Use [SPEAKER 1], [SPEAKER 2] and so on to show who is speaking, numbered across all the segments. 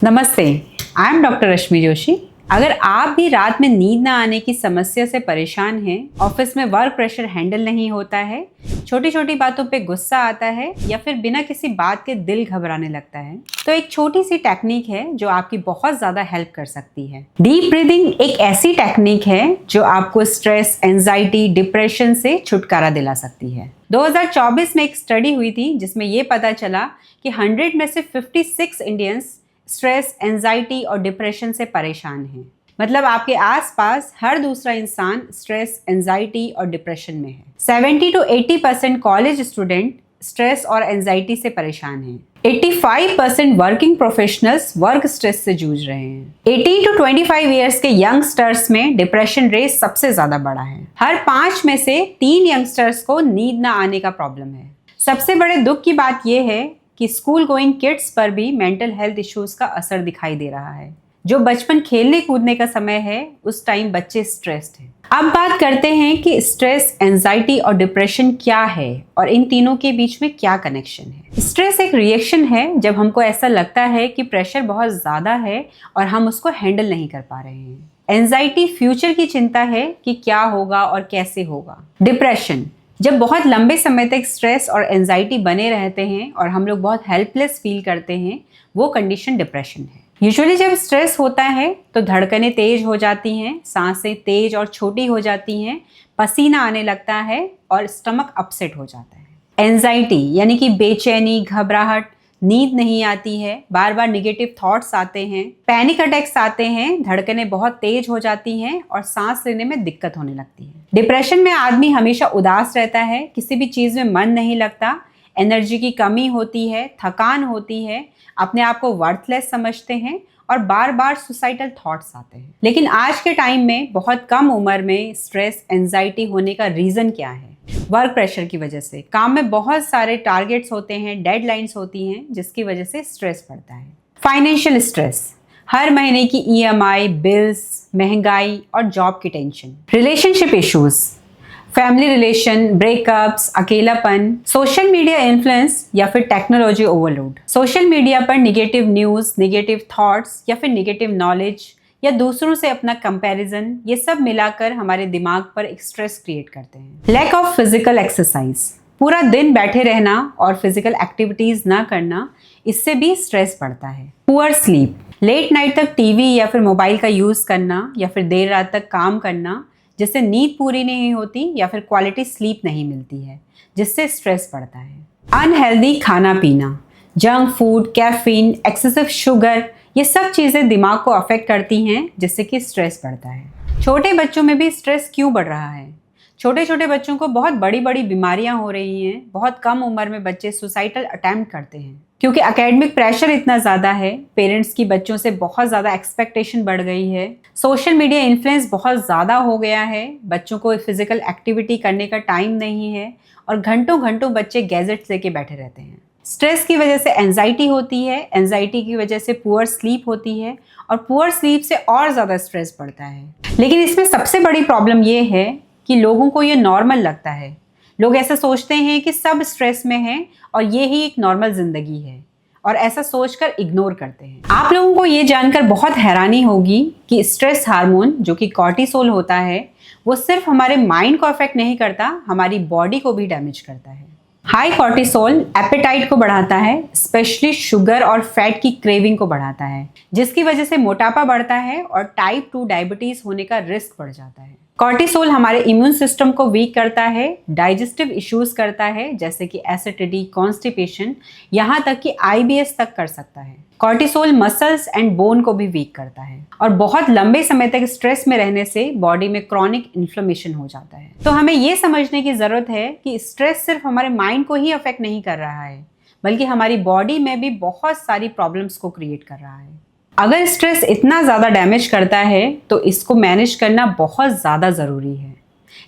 [SPEAKER 1] नमस्ते, I am doctor रश्मि जोशी। अगर आप भी रात में नींद ना आने की समस्या से परेशान हैं, ऑफिस में वर्क प्रेशर हैंडल नहीं होता है, छोटी छोटी बातों पे गुस्सा आता है या फिर बिना किसी बात के दिल घबराने लगता है, तो एक छोटी सी टेक्निक है जो आपकी बहुत ज़्यादा हेल्प कर सकती है। डीप ब्रीदिंग एक ऐसी टेक्निक है जो आपको स्ट्रेस, एंजाइटी, डिप्रेशन से छुटकारा दिला सकती है। 2024 में एक स्टडी हुई थी जिसमें ये पता चला कि 100 में से 56 इंडियंस स्ट्रेस, एंजाइटी और डिप्रेशन से परेशान हैं। मतलब आपके आसपास हर दूसरा इंसान स्ट्रेस, एंजाइटी और डिप्रेशन में है। 70 to 80% कॉलेज स्टूडेंट स्ट्रेस और एंजाइटी से परेशान हैं। 85% वर्किंग प्रोफेशनल्स वर्क स्ट्रेस से जूझ रहे हैं। 18 to 25 ईयर्स के यंगस्टर्स में डिप्रेशन रेट सबसे ज्यादा बड़ा है। हर 5 में से 3 यंगस्टर्स को नींद न आने का प्रॉब्लम है। सबसे बड़े दुख की बात यह है कि स्कूल गोइंग किड्स पर भी मेंटल हेल्थ इश्यूज का असर दिखाई दे रहा है। जो बचपन खेलने कूदने का समय है, उस टाइम बच्चे स्ट्रेस्ड हैं। अब बात करते हैं कि स्ट्रेस, एंजाइटी और डिप्रेशन क्या है और इन तीनों के बीच में क्या कनेक्शन है। स्ट्रेस एक रिएक्शन है जब हमको ऐसा लगता है कि प्रेशर बहुत ज्यादा है और हम उसको हैंडल नहीं कर पा रहे हैं। एंजाइटी फ्यूचर की चिंता है कि क्या होगा और कैसे होगा। डिप्रेशन जब बहुत लंबे समय तक स्ट्रेस और एंजाइटी बने रहते हैं और हम लोग बहुत हेल्पलेस फील करते हैं, वो कंडीशन डिप्रेशन है। यूजुअली जब स्ट्रेस होता है तो धड़कनें तेज हो जाती हैं, सांसें तेज और छोटी हो जाती हैं, पसीना आने लगता है और स्टमक अपसेट हो जाता है। एंजाइटी यानी कि बेचैनी, घबराहट, नींद नहीं आती है, बार बार निगेटिव थॉट्स आते हैं, पैनिक अटैक्स आते हैं, धड़कनें बहुत तेज हो जाती हैं और सांस लेने में दिक्कत होने लगती है। डिप्रेशन में आदमी हमेशा उदास रहता है, किसी भी चीज में मन नहीं लगता, एनर्जी की कमी होती है, थकान होती है, अपने आप को वर्थलेस समझते हैं और बार बार सुसाइडल थॉट्स आते हैं। लेकिन आज के टाइम में बहुत कम उम्र में स्ट्रेस, एंजाइटी होने का रीजन क्या है? वर्क प्रेशर की वजह से। काम में बहुत सारे टारगेट्स होते हैं, डेडलाइंस होती हैं, जिसकी वजह से स्ट्रेस बढ़ता है। फाइनेंशियल स्ट्रेस, हर महीने की ईएमआई, बिल्स, महंगाई और जॉब की tension. Relationship issues, family relation, breakups, अकेलापन, सोशल मीडिया इन्फ्लुएंस या फिर टेक्नोलॉजी ओवरलोड। सोशल मीडिया पर निगेटिव न्यूज, निगेटिव थॉट्स या फिर निगेटिव नॉलेज या दूसरों से अपना कंपैरिजन, ये सब मिलाकर हमारे दिमाग पर एक स्ट्रेस क्रिएट करते हैं। लैक ऑफ फिजिकल एक्सरसाइज, पूरा दिन बैठे रहना और फिजिकल एक्टिविटीज ना करना, इससे भी स्ट्रेस बढ़ता है। पुअर स्लीप, लेट नाइट तक टीवी या फिर मोबाइल का यूज करना या फिर देर रात तक काम करना, जिससे नींद पूरी नहीं होती या फिर क्वालिटी स्लीप नहीं मिलती है, जिससे स्ट्रेस बढ़ता है। अनहेल्दी खाना पीना, junk food, caffeine, excessive sugar, ये सब चीज़ें दिमाग को अफेक्ट करती हैं, जिससे कि स्ट्रेस बढ़ता है। छोटे बच्चों में भी स्ट्रेस क्यों बढ़ रहा है? छोटे छोटे बच्चों को बहुत बड़ी बड़ी बीमारियां हो रही हैं। बहुत कम उम्र में बच्चे सुसाइडल अटेम्प्ट करते हैं क्योंकि एकेडमिक प्रेशर इतना ज़्यादा है। पेरेंट्स की बच्चों से बहुत ज़्यादा एक्सपेक्टेशन बढ़ गई है। सोशल मीडिया इन्फ्लुएंस बहुत ज़्यादा हो गया है। बच्चों को फिजिकल एक्टिविटी करने का टाइम नहीं है और घंटों घंटों बच्चे गैजेट्स लेके बैठे रहते हैं। स्ट्रेस की वजह से एंजाइटी होती है, एंजाइटी की वजह से पुअर स्लीप होती है और पुअर स्लीप से और ज़्यादा स्ट्रेस बढ़ता है। लेकिन इसमें सबसे बड़ी प्रॉब्लम ये है कि लोगों को ये नॉर्मल लगता है। लोग ऐसा सोचते हैं कि सब स्ट्रेस में हैं और ये ही एक नॉर्मल जिंदगी है और ऐसा सोचकर इग्नोर करते हैं। आप लोगों को ये जानकर बहुत हैरानी होगी कि स्ट्रेस हार्मोन जो कि कॉर्टिसोल होता है, वो सिर्फ हमारे माइंड को अफेक्ट नहीं करता, हमारी बॉडी को भी डैमेज करता है। हाई कॉर्टिसोल एपेटाइट को बढ़ाता है, स्पेशली शुगर और फैट की क्रेविंग को बढ़ाता है, जिसकी वजह से मोटापा बढ़ता है और टाइप 2 डायबिटीज होने का रिस्क बढ़ जाता है। कॉर्टिसोल हमारे इम्यून सिस्टम को वीक करता है, डाइजेस्टिव इश्यूज करता है जैसे कि एसिडिटी, कॉन्स्टिपेशन, यहाँ तक कि आईबीएस तक कर सकता है। कॉर्टिसोल मसल्स एंड बोन को भी वीक करता है और बहुत लंबे समय तक स्ट्रेस में रहने से बॉडी में क्रॉनिक इन्फ्लेमेशन हो जाता है। तो हमें ये समझने की जरूरत है कि स्ट्रेस सिर्फ हमारे माइंड को ही अफेक्ट नहीं कर रहा है, बल्कि हमारी बॉडी में भी बहुत सारी प्रॉब्लम्स को क्रिएट कर रहा है। अगर स्ट्रेस इतना ज़्यादा डैमेज करता है तो इसको मैनेज करना बहुत ज़्यादा ज़रूरी है।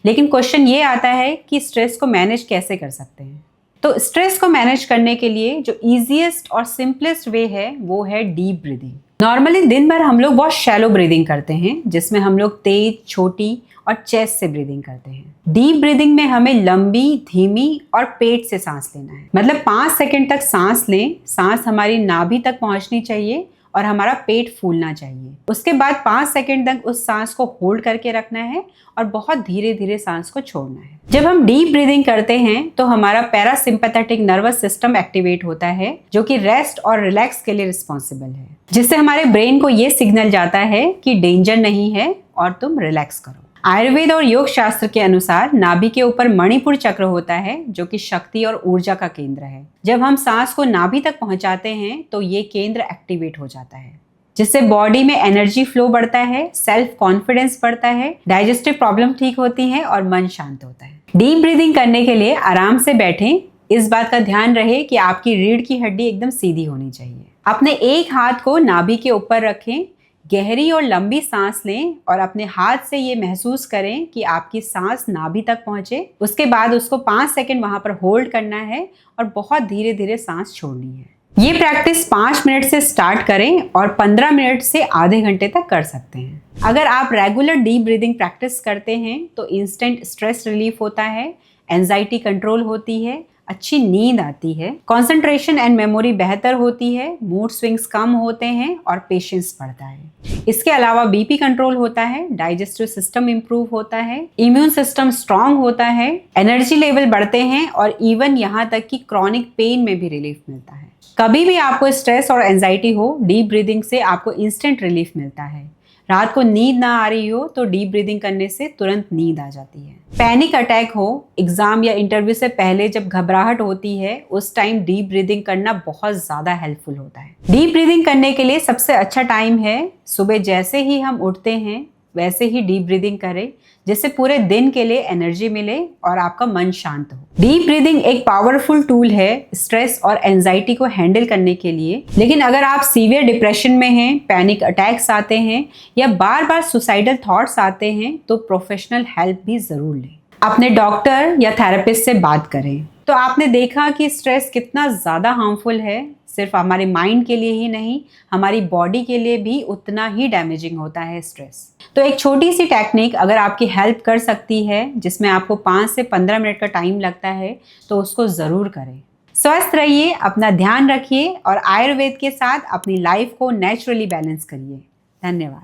[SPEAKER 1] लेकिन क्वेश्चन ये आता है कि स्ट्रेस को मैनेज कैसे कर सकते हैं? तो स्ट्रेस को मैनेज करने के लिए जो ईजीएस्ट और सिंपलेस्ट वे है वो है डीप ब्रीदिंग। नॉर्मली दिन भर हम लोग बहुत शैलो ब्रीदिंग करते हैं, जिसमें हम लोग तेज, छोटी और चेस्ट से ब्रीदिंग करते हैं। डीप ब्रीदिंग में हमें लंबी, धीमी और पेट से सांस लेना है। मतलब 5 सेकंड तक सांस लें, सांस हमारी नाभि तक पहुंचनी चाहिए और हमारा पेट फूलना चाहिए। उसके बाद 5 सेकंड तक उस सांस को होल्ड करके रखना है और बहुत धीरे धीरे सांस को छोड़ना है। जब हम डीप ब्रीदिंग करते हैं तो हमारा पैरासिम्पैथेटिक नर्वस सिस्टम एक्टिवेट होता है, जो कि रेस्ट और रिलैक्स के लिए रिस्पॉन्सिबल है, जिससे हमारे ब्रेन को ये सिग्नल जाता है कि डेंजर नहीं है और तुम रिलैक्स करो। आयुर्वेद और योग शास्त्र के अनुसार नाभि के ऊपर मणिपुर चक्र होता है, जो कि शक्ति और ऊर्जा का केंद्र है। जब हम सांस को नाभि तक पहुंचाते हैं तो ये केंद्र एक्टिवेट हो जाता है, जिससे बॉडी में एनर्जी फ्लो बढ़ता है, सेल्फ कॉन्फिडेंस बढ़ता है, डाइजेस्टिव प्रॉब्लम ठीक होती है और मन शांत होता है। डीप ब्रीदिंग करने के लिए आराम से बैठें। इस बात का ध्यान रहे कि आपकी रीढ़ की हड्डी एकदम सीधी होनी चाहिए। अपने एक हाथ को नाभि के ऊपर रखें, गहरी और लंबी सांस लें और अपने हाथ से ये महसूस करें कि आपकी सांस नाभि तक पहुंचे। उसके बाद उसको 5 सेकंड वहां पर होल्ड करना है और बहुत धीरे धीरे सांस छोड़नी है। ये प्रैक्टिस 5 मिनट से स्टार्ट करें और 15 मिनट से आधे घंटे तक कर सकते हैं। अगर आप रेगुलर डीप ब्रीदिंग प्रैक्टिस करते हैं तो इंस्टेंट स्ट्रेस रिलीफ होता है, एंजाइटी कंट्रोल होती है, अच्छी नींद आती है, कंसंट्रेशन एंड मेमोरी बेहतर होती है, मूड स्विंग्स कम होते हैं और पेशेंस बढ़ता है। इसके अलावा बीपी कंट्रोल होता है, डाइजेस्टिव सिस्टम इंप्रूव होता है, इम्यून सिस्टम स्ट्रांग होता है, एनर्जी लेवल बढ़ते हैं और इवन यहाँ तक कि क्रॉनिक पेन में भी रिलीफ मिलता है। कभी भी आपको स्ट्रेस और एंजाइटी हो, डीप ब्रीदिंग से आपको इंस्टेंट रिलीफ मिलता है। रात को नींद ना आ रही हो तो डीप ब्रीदिंग करने से तुरंत नींद आ जाती है। पैनिक अटैक हो, एग्जाम या इंटरव्यू से पहले जब घबराहट होती है, उस टाइम डीप ब्रीदिंग करना बहुत ज़्यादा हेल्पफुल होता है। डीप ब्रीदिंग करने के लिए सबसे अच्छा टाइम है सुबह। जैसे ही हम उठते हैं वैसे ही डीप ब्रीदिंग करें, जिससे पूरे दिन के लिए एनर्जी मिले और आपका मन शांत हो। डीप ब्रीदिंग एक पावरफुल टूल है स्ट्रेस और एंजाइटी को हैंडल करने के लिए। लेकिन अगर आप सीवियर डिप्रेशन में हैं, पैनिक अटैक्स आते हैं या बार बार सुसाइडल थॉट्स आते हैं तो प्रोफेशनल हेल्प भी ज़रूर लें। अपने डॉक्टर या थेरेपिस्ट से बात करें। तो आपने देखा कि स्ट्रेस कितना ज़्यादा हार्मफुल है। सिर्फ हमारे माइंड के लिए ही नहीं, हमारी बॉडी के लिए भी उतना ही डैमेजिंग होता है स्ट्रेस। तो एक छोटी सी टेक्निक अगर आपकी हेल्प कर सकती है, जिसमें आपको 5 से 15 मिनट का टाइम लगता है, तो उसको ज़रूर करें। स्वस्थ रहिए, अपना ध्यान रखिए और आयुर्वेद के साथ अपनी लाइफ को नेचुरली बैलेंस करिए। धन्यवाद।